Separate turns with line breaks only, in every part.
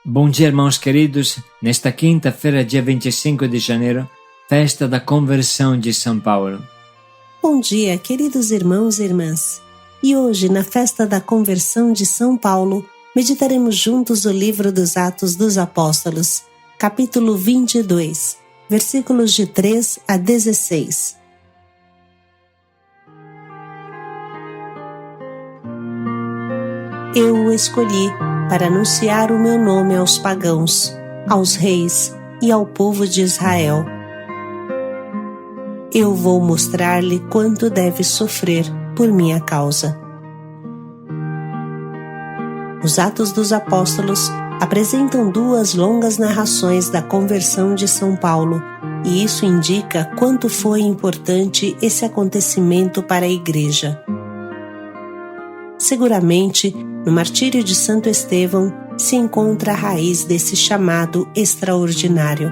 Bom dia, irmãos queridos. Nesta quinta-feira, dia 25 de janeiro, festa da conversão de São Paulo.
Bom dia, queridos irmãos e irmãs. E hoje, na festa da conversão de São Paulo, meditaremos juntos o livro dos Atos dos Apóstolos, capítulo 22, versículos de 3 a 16. Eu o escolhi para anunciar o meu nome aos pagãos, aos reis e ao povo de Israel. Eu vou mostrar-lhe quanto deve sofrer por minha causa. Os Atos dos Apóstolos apresentam duas longas narrações da conversão de São Paulo, e isso indica quanto foi importante esse acontecimento para a Igreja. Seguramente, no martírio de Santo Estevão se encontra a raiz desse chamado extraordinário.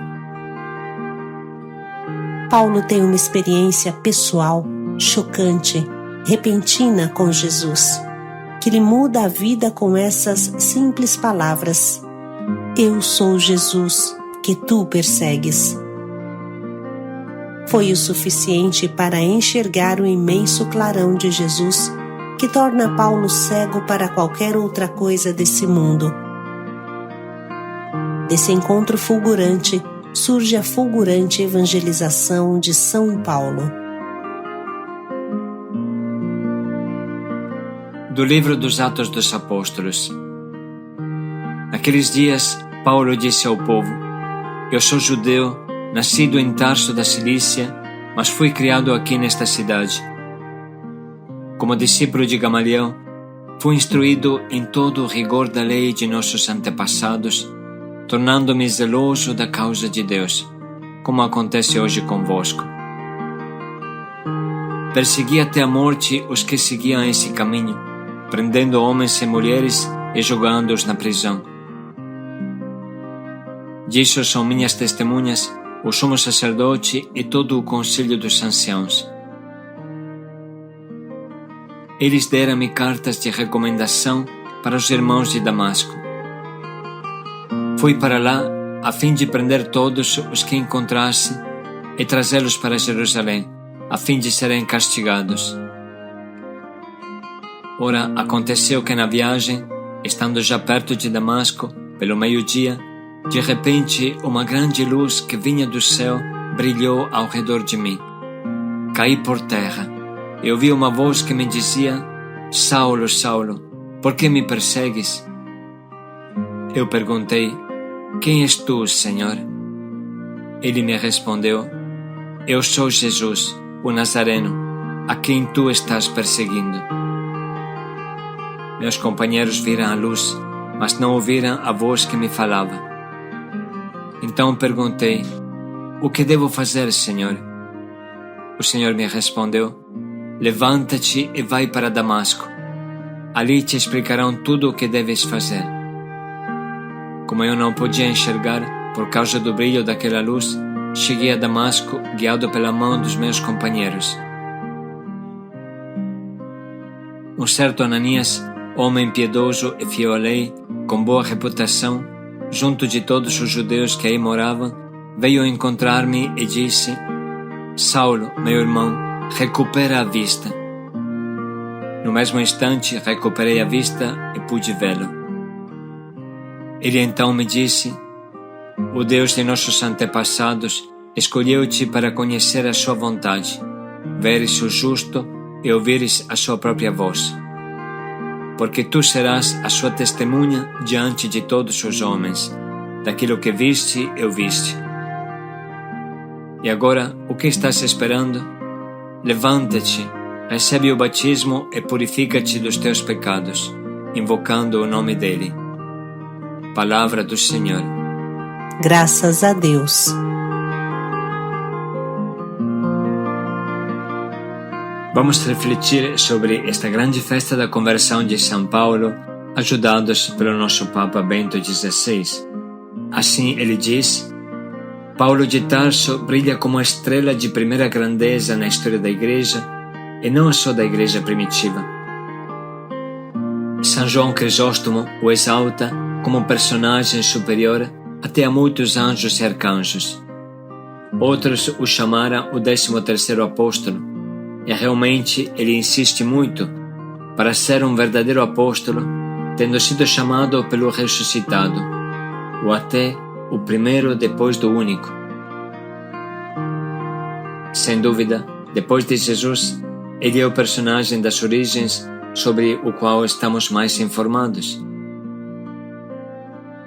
Paulo tem uma experiência pessoal, chocante, repentina com Jesus, que lhe muda a vida com essas simples palavras: Eu sou Jesus, que tu persegues. Foi o suficiente para enxergar o imenso clarão de Jesus, que torna Paulo cego para qualquer outra coisa desse mundo. Desse encontro fulgurante, surge a fulgurante evangelização de São Paulo.
Do livro dos Atos dos Apóstolos. Naqueles dias, Paulo disse ao povo: Eu sou judeu, nascido em Tarso da Cilícia, mas fui criado aqui nesta cidade. Como discípulo de Gamaliel, fui instruído em todo o rigor da lei de nossos antepassados, tornando-me zeloso da causa de Deus, como acontece hoje convosco. Persegui até a morte os que seguiam esse caminho, prendendo homens e mulheres e jogando-os na prisão. Disso são minhas testemunhas o sumo sacerdote e todo o conselho dos anciãos. Eles deram-me cartas de recomendação para os irmãos de Damasco. Fui para lá a fim de prender todos os que encontrasse e trazê-los para Jerusalém, a fim de serem castigados. Ora, aconteceu que na viagem, estando já perto de Damasco, pelo meio-dia, de repente uma grande luz que vinha do céu brilhou ao redor de mim. Caí por terra. E ouvi uma voz que me dizia: Saulo, Saulo, por que me persegues? Eu perguntei: Quem és tu, Senhor? Ele me respondeu: Eu sou Jesus, o Nazareno, a quem tu estás perseguindo. Meus companheiros viram a luz, mas não ouviram a voz que me falava. Então perguntei: O que devo fazer, Senhor? O Senhor me respondeu: Levanta-te e vai para Damasco. Ali te explicarão tudo o que deves fazer. Como eu não podia enxergar por causa do brilho daquela luz, cheguei a Damasco guiado pela mão dos meus companheiros. Um certo Ananias, homem piedoso e fiel à lei, com boa reputação, junto de todos os judeus que aí moravam, veio encontrar-me e disse: Saulo, meu irmão, recupera a vista. No mesmo instante, recuperei a vista e pude vê-lo. Ele então me disse: O Deus de nossos antepassados escolheu-te para conhecer a sua vontade, veres o justo e ouvires a sua própria voz. Porque tu serás a sua testemunha diante de todos os homens, daquilo que viste e ouviste. E agora, o que estás esperando? Levanta-te, recebe o batismo e purifica-te dos teus pecados, invocando o nome dele. Palavra do Senhor.
Graças a Deus.
Vamos refletir sobre esta grande festa da conversão de São Paulo, ajudados pelo nosso Papa Bento XVI. Assim ele diz: Paulo de Tarso brilha como a estrela de primeira grandeza na história da Igreja, e não só da Igreja primitiva. São João Crisóstomo o exalta como personagem superior até a muitos anjos e arcanjos. Outros o chamaram o 13º apóstolo, e realmente ele insiste muito para ser um verdadeiro apóstolo, tendo sido chamado pelo ressuscitado, ou até o primeiro depois do único. Sem dúvida, depois de Jesus, ele é o personagem das origens sobre o qual estamos mais informados.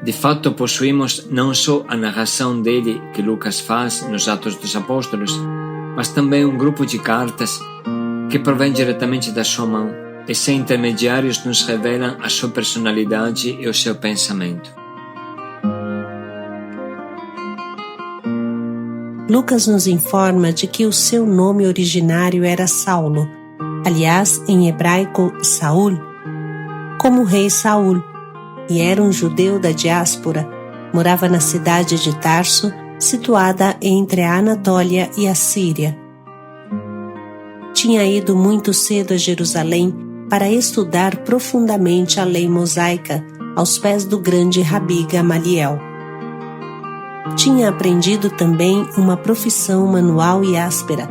De fato, possuímos não só a narração dele que Lucas faz nos Atos dos Apóstolos, mas também um grupo de cartas que provém diretamente da sua mão e, sem intermediários, nos revelam a sua personalidade e o seu pensamento.
Lucas nos informa de que o seu nome originário era Saulo, aliás, em hebraico, Saul, como o rei Saul, e era um judeu da diáspora, morava na cidade de Tarso, situada entre a Anatólia e a Síria. Tinha ido muito cedo a Jerusalém para estudar profundamente a lei mosaica aos pés do grande Rabi Gamaliel. Tinha aprendido também uma profissão manual e áspera.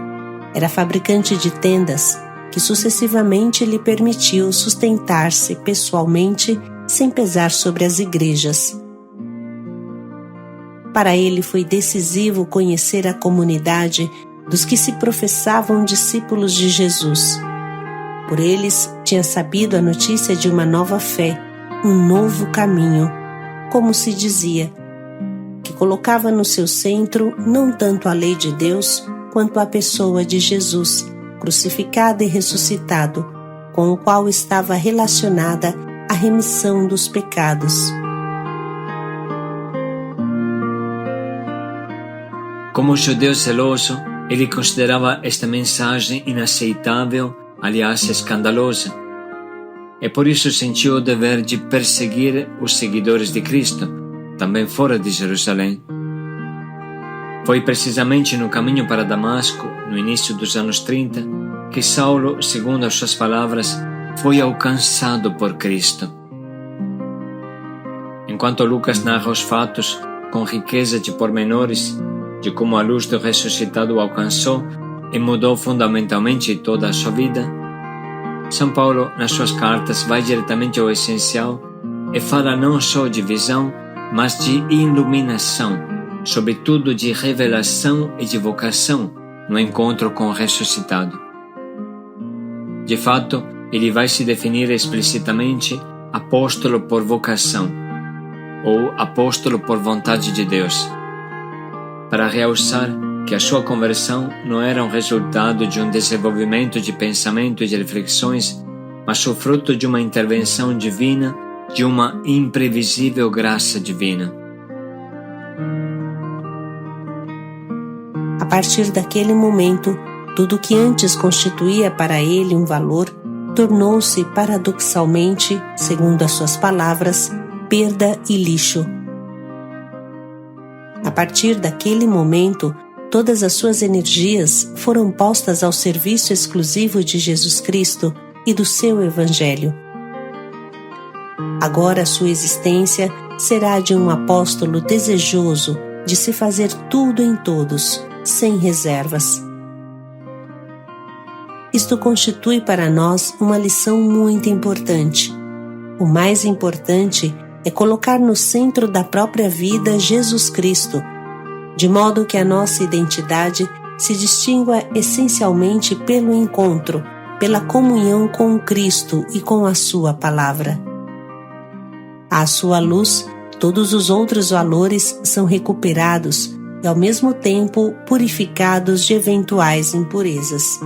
Era fabricante de tendas, que sucessivamente lhe permitiu sustentar-se pessoalmente sem pesar sobre as igrejas. Para ele foi decisivo conhecer a comunidade dos que se professavam discípulos de Jesus. Por eles tinha sabido a notícia de uma nova fé, um novo caminho, como se dizia, que colocava no seu centro não tanto a lei de Deus, quanto a pessoa de Jesus, crucificado e ressuscitado, com o qual estava relacionada a remissão dos pecados.
Como judeu zeloso, ele considerava esta mensagem inaceitável, aliás escandalosa, e por isso sentiu o dever de perseguir os seguidores de Cristo, também fora de Jerusalém. Foi precisamente no caminho para Damasco, no início dos anos 30, que Saulo, segundo as suas palavras, foi alcançado por Cristo. Enquanto Lucas narra os fatos com riqueza de pormenores de como a luz do ressuscitado o alcançou e mudou fundamentalmente toda a sua vida, São Paulo, nas suas cartas, vai diretamente ao essencial e fala não só de visão, mas de iluminação, sobretudo de revelação e de vocação no encontro com o ressuscitado. De fato, ele vai se definir explicitamente apóstolo por vocação, ou apóstolo por vontade de Deus, para realçar que a sua conversão não era um resultado de um desenvolvimento de pensamento e de reflexões, mas o fruto de uma intervenção divina, de uma imprevisível graça divina.
A partir daquele momento, tudo que antes constituía para ele um valor, tornou-se paradoxalmente, segundo as suas palavras, perda e lixo. A partir daquele momento, todas as suas energias foram postas ao serviço exclusivo de Jesus Cristo e do seu Evangelho. Agora sua existência será de um apóstolo desejoso de se fazer tudo em todos, sem reservas. Isto constitui para nós uma lição muito importante. O mais importante é colocar no centro da própria vida Jesus Cristo, de modo que a nossa identidade se distingua essencialmente pelo encontro, pela comunhão com Cristo e com a sua palavra. À sua luz, todos os outros valores são recuperados e, ao mesmo tempo, purificados de eventuais impurezas.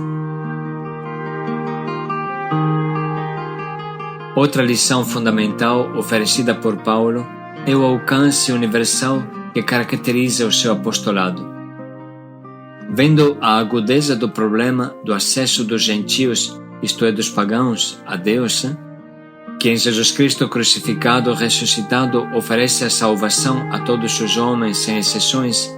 Outra lição fundamental oferecida por Paulo é o alcance universal que caracteriza o seu apostolado. Vendo a agudeza do problema do acesso dos gentios, isto é, dos pagãos, a Deus, que em Jesus Cristo crucificado e ressuscitado oferece a salvação a todos os homens sem exceções,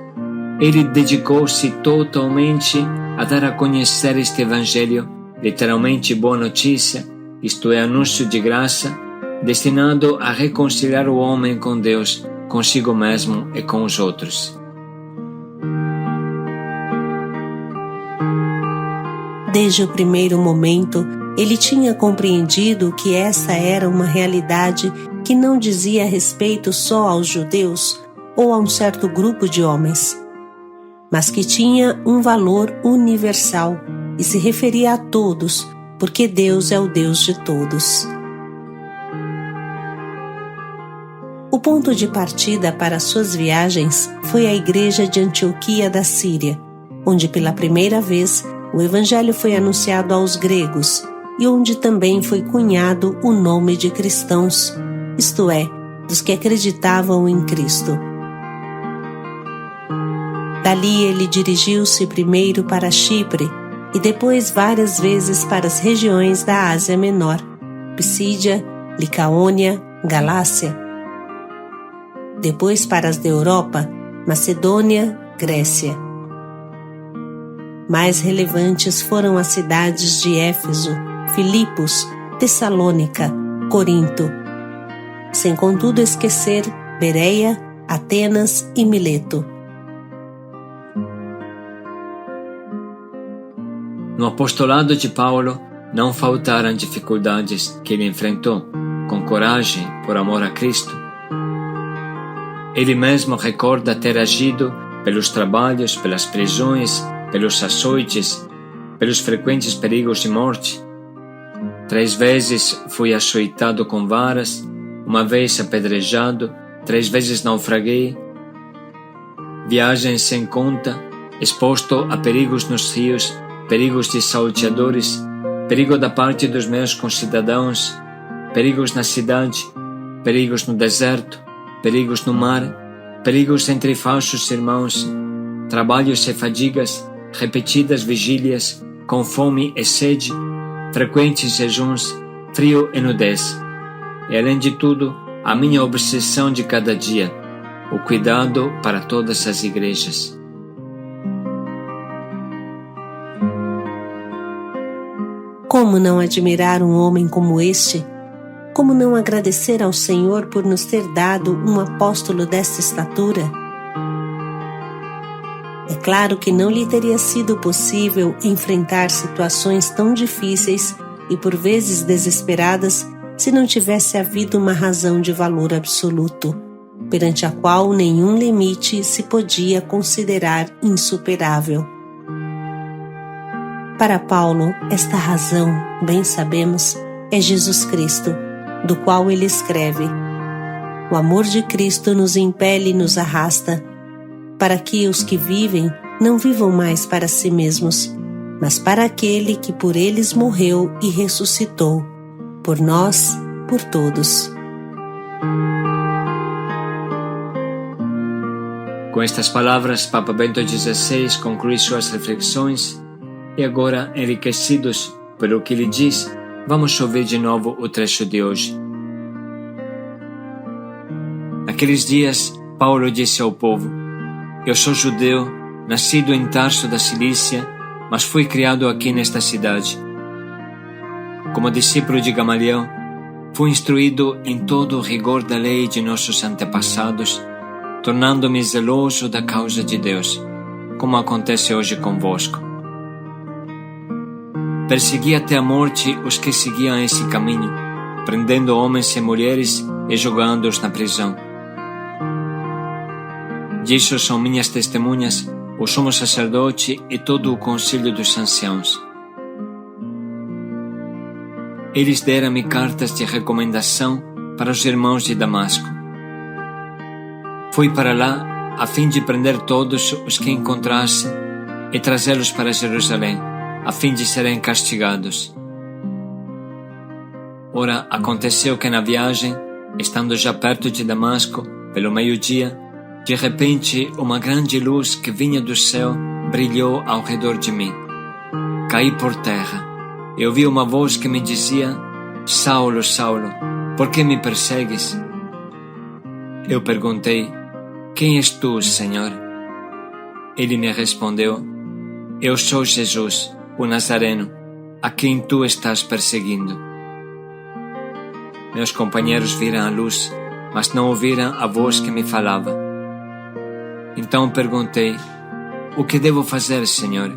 ele dedicou-se totalmente a dar a conhecer este Evangelho, literalmente boa notícia, isto é, anúncio de graça, destinado a reconciliar o homem com Deus, consigo mesmo e com os outros.
Desde o primeiro momento, ele tinha compreendido que essa era uma realidade que não dizia respeito só aos judeus ou a um certo grupo de homens, mas que tinha um valor universal e se referia a todos, porque Deus é o Deus de todos. O ponto de partida para suas viagens foi a igreja de Antioquia da Síria, onde pela primeira vez o evangelho foi anunciado aos gregos e onde também foi cunhado o nome de cristãos, isto é, dos que acreditavam em Cristo. Dali ele dirigiu-se primeiro para Chipre e depois várias vezes para as regiões da Ásia Menor, Pisídia, Licaônia, Galácia. Depois para as da Europa, Macedônia, Grécia. Mais relevantes foram as cidades de Éfeso, Filipos, Tessalônica, Corinto, sem contudo esquecer Bereia, Atenas e Mileto.
No apostolado de Paulo, não faltaram dificuldades que ele enfrentou, com coragem, por amor a Cristo. Ele mesmo recorda ter agido pelos trabalhos, pelas prisões, pelos açoites, pelos frequentes perigos de morte. 3 vezes fui açoitado com varas, 1 vez apedrejado, 3 vezes naufraguei. Viagem sem conta, exposto a perigos nos rios, perigos de salteadores, perigo da parte dos meus concidadãos, perigos na cidade, perigos no deserto, perigos no mar, perigos entre falsos irmãos, trabalhos e fadigas, repetidas vigílias, com fome e sede, frequentes jejuns, frio e nudez. E além de tudo, a minha obsessão de cada dia, o cuidado para todas as igrejas.
Como não admirar um homem como este? Como não agradecer ao Senhor por nos ter dado um apóstolo desta estatura? É claro que não lhe teria sido possível enfrentar situações tão difíceis e por vezes desesperadas se não tivesse havido uma razão de valor absoluto, perante a qual nenhum limite se podia considerar insuperável. Para Paulo, esta razão, bem sabemos, é Jesus Cristo, do qual ele escreve: o amor de Cristo nos impele e nos arrasta, para que os que vivem não vivam mais para si mesmos, mas para aquele que por eles morreu e ressuscitou, por nós, por todos.
Com estas palavras, Papa Bento XVI conclui suas reflexões e agora, enriquecidos pelo que ele diz, vamos ouvir de novo o trecho de hoje. Naqueles dias, Paulo disse ao povo: eu sou judeu, nascido em Tarso da Cilícia, mas fui criado aqui nesta cidade. Como discípulo de Gamaliel, fui instruído em todo o rigor da lei de nossos antepassados, tornando-me zeloso da causa de Deus, como acontece hoje convosco. Persegui até a morte os que seguiam esse caminho, prendendo homens e mulheres e jogando-os na prisão. Disso são minhas testemunhas o sumo sacerdote e todo o conselho dos anciãos. Eles deram-me cartas de recomendação para os irmãos de Damasco. Fui para lá a fim de prender todos os que encontrasse e trazê-los para Jerusalém, a fim de serem castigados. Ora, aconteceu que na viagem, estando já perto de Damasco, pelo meio-dia, de repente uma grande luz que vinha do céu brilhou ao redor de mim. Caí por terra e ouvi uma voz que me dizia: Saulo, Saulo, por que me persegues? Eu perguntei: quem és tu, Senhor? Ele me respondeu: eu sou Jesus, o Nazareno, a quem tu estás perseguindo. Meus companheiros viram a luz, mas não ouviram a voz que me falava. Então perguntei: o que devo fazer, Senhor?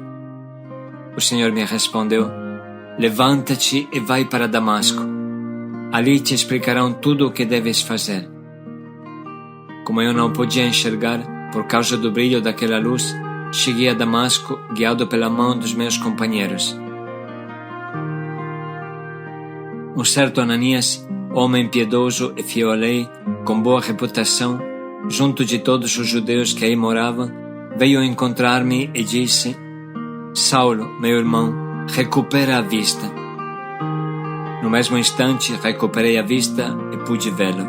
O Senhor me respondeu: levanta-te e vai para Damasco. Ali te explicarão tudo o que deves fazer. Como eu não podia enxergar por causa do brilho daquela luz, cheguei a Damasco guiado pela mão dos meus companheiros. Um certo Ananias, homem piedoso e fiel à lei, com boa reputação, junto de todos os judeus que aí moravam, veio encontrar-me e disse: Saulo, meu irmão, recupera a vista. No mesmo instante recuperei a vista e pude vê-lo.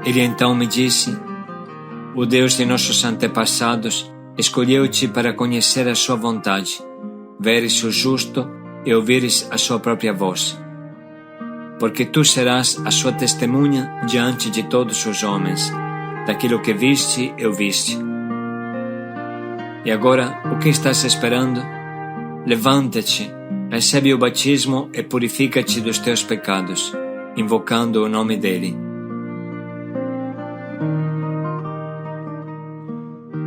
Ele então me disse: o Deus de nossos antepassados escolheu-te para conhecer a sua vontade, veres o justo e ouvires a sua própria voz. Porque tu serás a sua testemunha diante de todos os homens, daquilo que viste e ouviste. E agora, o que estás esperando? Levanta-te, recebe o batismo e purifica-te dos teus pecados, invocando o nome dele.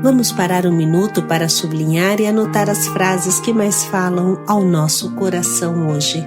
Vamos parar um minuto para sublinhar e anotar as frases que mais falam ao nosso coração hoje.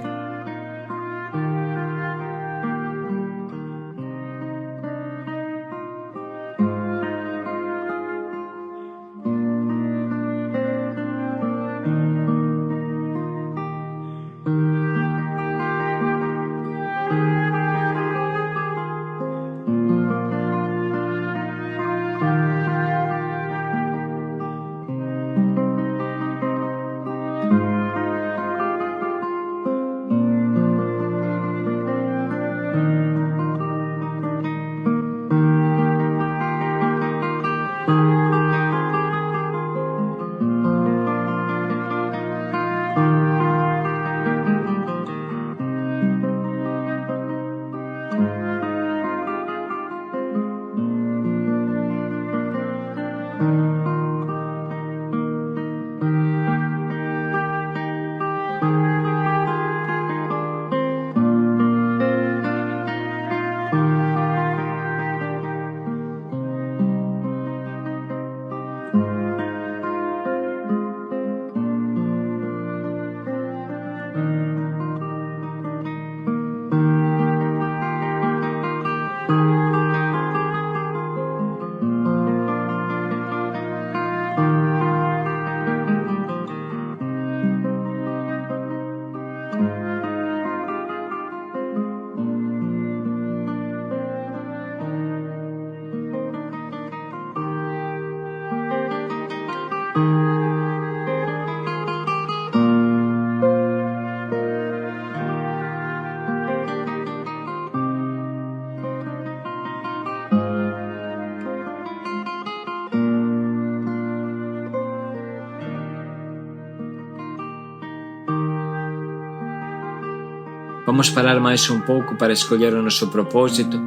Vamos parar mais um pouco para escolher o nosso propósito,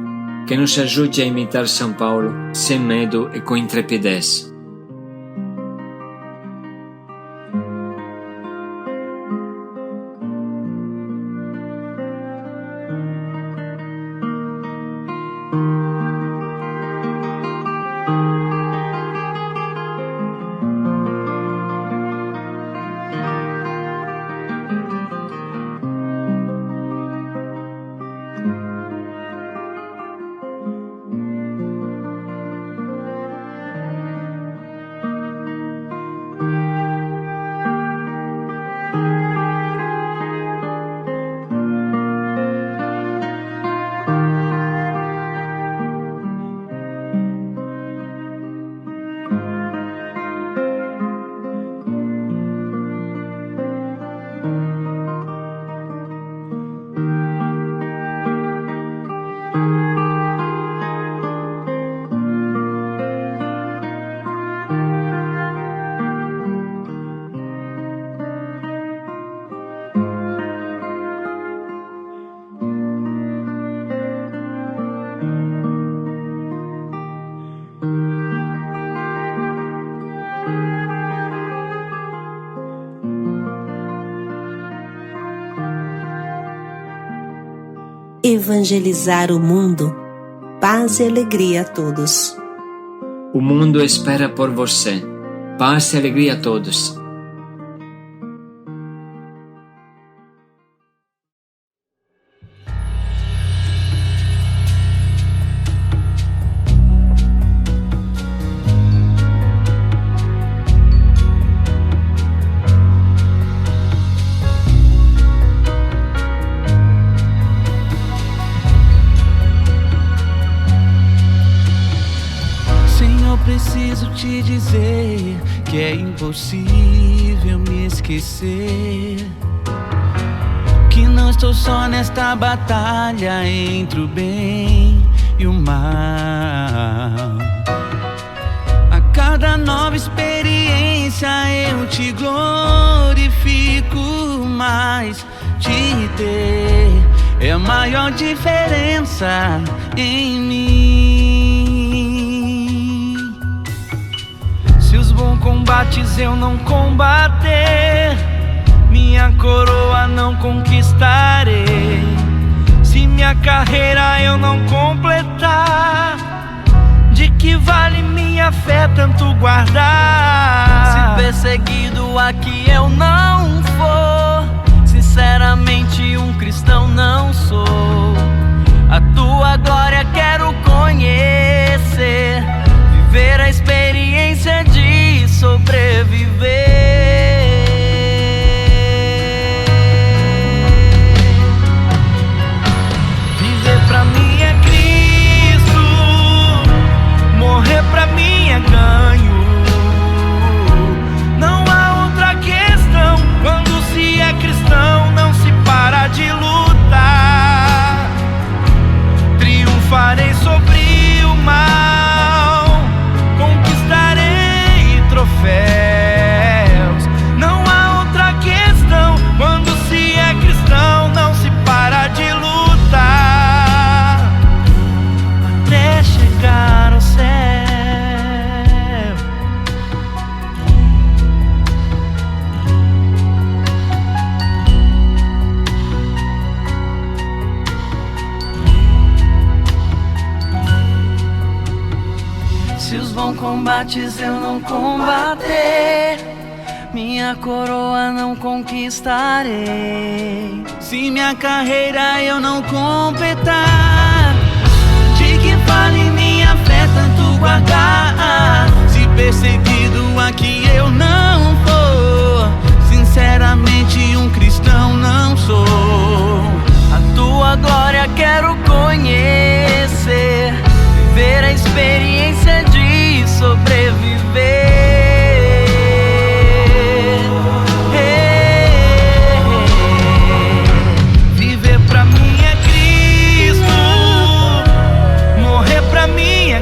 que nos ajude a imitar São Paulo sem medo e com intrepidez.
evangelizar o mundo. Paz e alegria a todos.
O mundo espera por você. Paz e alegria a todos.
Preciso te dizer que é impossível me esquecer, que não estou só nesta batalha entre o bem e o mal. A cada nova experiência eu te glorifico mais. Te ter é a maior diferença em mim. Se os bons combates eu não combater, minha coroa não conquistarei. Se minha carreira eu não completar, de que vale minha fé tanto guardar? Se perseguido aqui eu não for, sinceramente um cristão não sou. A tua glória quero conhecer, viver a experiência de sobreviver. Viver pra mim é Cristo, morrer pra mim é ganho. Não há outra questão, quando se é cristão não se para de lutar. Triunfarei sobre o mal, conquistarei troféus. Não há outra questão, quando se é cristão não se para de lutar, até chegar ao céu. Se os bons combates eu não combater, minha coroa não conquistarei. Se minha carreira eu não completar, de que vale minha fé tanto guardar? Se perseguido aqui eu não for, sinceramente um cristão não sou. A tua glória quero conhecer, viver a experiência de sobreviver. Viver pra mim é Cristo, morrer pra mim é